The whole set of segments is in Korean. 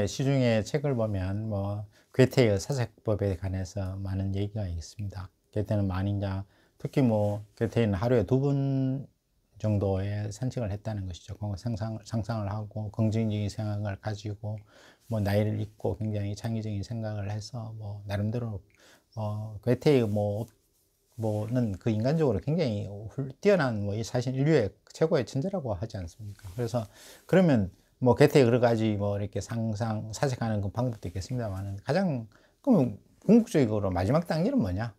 시중에 책을 보면 뭐 괴테의 사색법에 관해서 많은 얘기가 있습니다. 괴테는 만인자, 특히 뭐 괴테는 하루에 2번 정도의 산책을 했다는 것이죠. 상상을 하고 긍정적인 생각을 가지고 뭐 나이를 잊고 굉장히 창의적인 생각을 해서 뭐 나름대로 괴테의 뭐는 그 인간적으로 굉장히 뛰어난 뭐 이 사실 인류의 최고의 천재라고 하지 않습니까? 그래서 그러면 뭐 괴테 여러 가지 뭐 이렇게 사색하는 그 방법도 있겠습니다만은 가장 그러면 궁극적으로 마지막 단계는 뭐냐?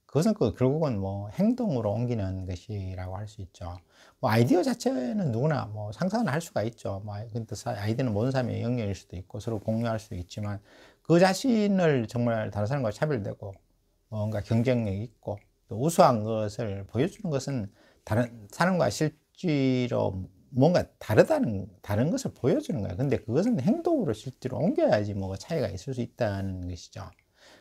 그것은 결국은 뭐 행동으로 옮기는 것이라고 할 수 있죠. 뭐 아이디어 자체는 누구나 뭐 상상을 할 수가 있죠. 뭐 근데 아이디어는 모든 사람의 영역일 수도 있고 서로 공유할 수도 있지만 그 자신을 정말 다른 사람과 차별되고 뭔가 경쟁력 있고 또 우수한 것을 보여주는 것은 다른 사람과 실제로 뭔가 다른 것을 보여주는 거예요. 근데 그것은 행동으로 실제로 옮겨야지 뭐 차이가 있을 수 있다는 것이죠.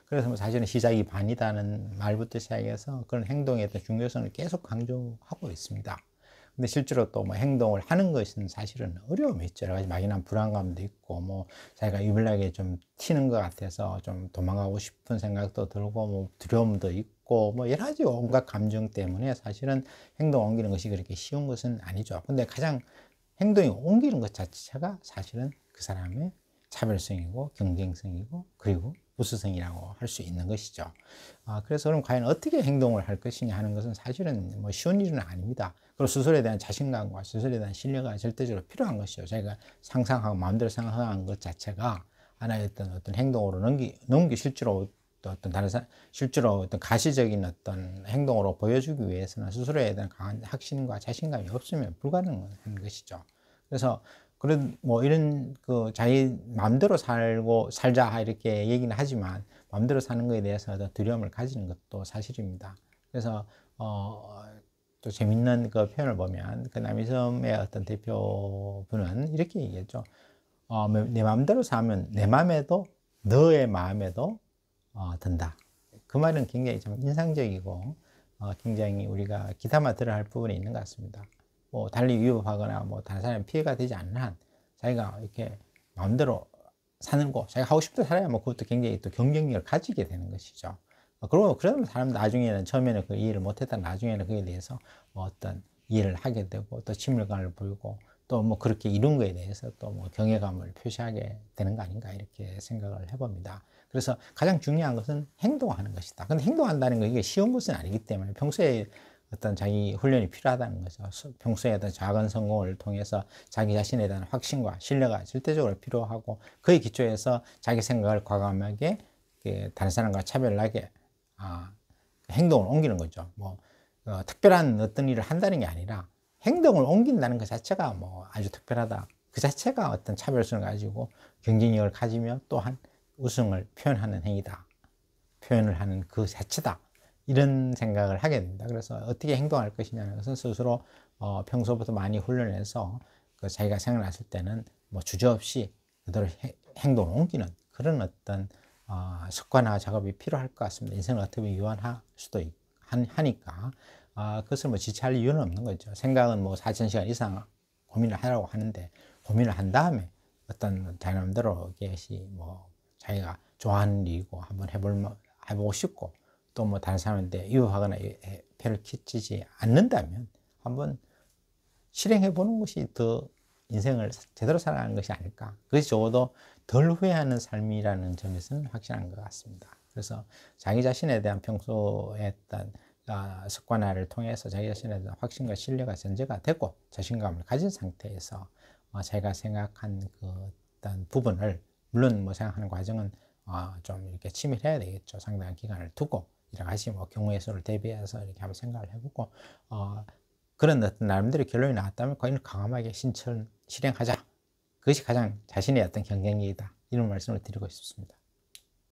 그래서 뭐 사실은 시작이 반이다는 말부터 시작해서 그런 행동에 대한 중요성을 계속 강조하고 있습니다. 근데 실제로 또 뭐 행동을 하는 것은 사실은 어려움이 있죠. 여러 가지 막연한 불안감도 있고, 뭐 자기가 유별나게 좀 튀는 것 같아서 좀 도망가고 싶은 생각도 들고, 뭐 두려움도 있고, 뭐 여러 가지 온갖 감정 때문에 사실은 행동 옮기는 것이 그렇게 쉬운 것은 아니죠. 근데 가장 행동이 옮기는 것 자체가 사실은 그 사람의 차별성이고 경쟁성이고 그리고 우수성이라고 할 수 있는 것이죠. 그래서 그럼 과연 어떻게 행동을 할 것이냐 하는 것은 사실은 뭐 쉬운 일은 아닙니다. 그리고 스스로에 대한 자신감과 스스로에 대한 신뢰가 절대적으로 필요한 것이죠. 자기가 상상하고 마음대로 생각하는 것 자체가 하나의 어떤 행동으로 넘기 실제로 어떤 다른 실제로 어떤 가시적인 어떤 행동으로 보여주기 위해서는 스스로에 대한 강한 확신과 자신감이 없으면 불가능한 것이죠. 그래서 그런 뭐 이런 그 자기 마음대로 살자 이렇게 얘기는 하지만 마음대로 사는 것에 대해서 두려움을 가지는 것도 사실입니다. 그래서 또 재밌는 그 표현을 보면 그 남이섬의 어떤 대표분은 이렇게 얘기했죠. 내 마음대로 사면 내 마음에도 너의 마음에도 든다. 그 말은 굉장히 좀 인상적이고 굉장히 우리가 귀담아 들어야 할 부분이 있는 것 같습니다. 뭐 달리 위협하거나 뭐 다른 사람에 피해가 되지 않는 한 자기가 이렇게 마음대로 사는 거 자기가 하고 싶은 살아야 뭐 그것도 굉장히 또 경쟁력을 가지게 되는 것이죠. 그러면 그런 사람 나중에는 처음에는 그 이해를 못했다 나중에는 그에 대해서 뭐 어떤 이해를 하게 되고 또 친밀감을 보이고 또 뭐 그렇게 이룬 거에 대해서 또 뭐 경외감을 표시하게 되는 거 아닌가 이렇게 생각을 해봅니다. 그래서 가장 중요한 것은 행동하는 것이다. 근데 행동한다는 거 이게 쉬운 것은 아니기 때문에 평소에 어떤 자기 훈련이 필요하다는 거죠. 평소에 어떤 작은 성공을 통해서 자기 자신에 대한 확신과 신뢰가 절대적으로 필요하고 그에 기초해서 자기 생각을 과감하게 다른 사람과 차별나게 행동을 옮기는 거죠. 뭐 특별한 어떤 일을 한다는 게 아니라 행동을 옮긴다는 것 자체가 뭐 아주 특별하다. 그 자체가 어떤 차별성을 가지고 경쟁력을 가지며 또한 우승을 표현하는 행위다. 표현을 하는 그 자체다. 이런 생각을 하게 됩니다. 그래서 어떻게 행동할 것이냐는 것은 스스로 평소부터 많이 훈련해서 그 자기가 생각났을 때는 뭐 주저없이 그대로 행동을 옮기는 그런 어떤 습관화 작업이 필요할 것 같습니다. 인생을 어떻게 보면 유한할 수도 하니까 그것을 뭐 지체할 이유는 없는 거죠. 생각은 뭐 4,000시간 이상 고민을 하라고 하는데 고민을 한 다음에 어떤 자기 마음대로 이것이 뭐 자기가 좋아하는 일이고 한번 해보고 싶고 또 뭐 다른 사람한테 유혹하거나 폐를 끼치지 않는다면 한번 실행해 보는 것이 더 인생을 제대로 살아가는 것이 아닐까. 그것이 적어도 덜 후회하는 삶이라는 점에서는 확실한 것 같습니다. 그래서 자기 자신에 대한 평소에 어떤 습관화를 통해서 자기 자신에 대한 확신과 신뢰가 전제가 되고 자신감을 가진 상태에서 자기가 생각한 그 어떤 부분을 물론 뭐 생각하는 과정은 좀 이렇게 치밀해야 되겠죠. 상당한 기간을 두고 여러 가지 뭐 경우의 수를 대비해서 이렇게 한번 생각을 해보고 그런 어떤 나름대로 결론이 나왔다면 거기는 강함하게 실행하자. 그것이 가장 자신의 어떤 경쟁력이다. 이런 말씀을 드리고 싶습니다.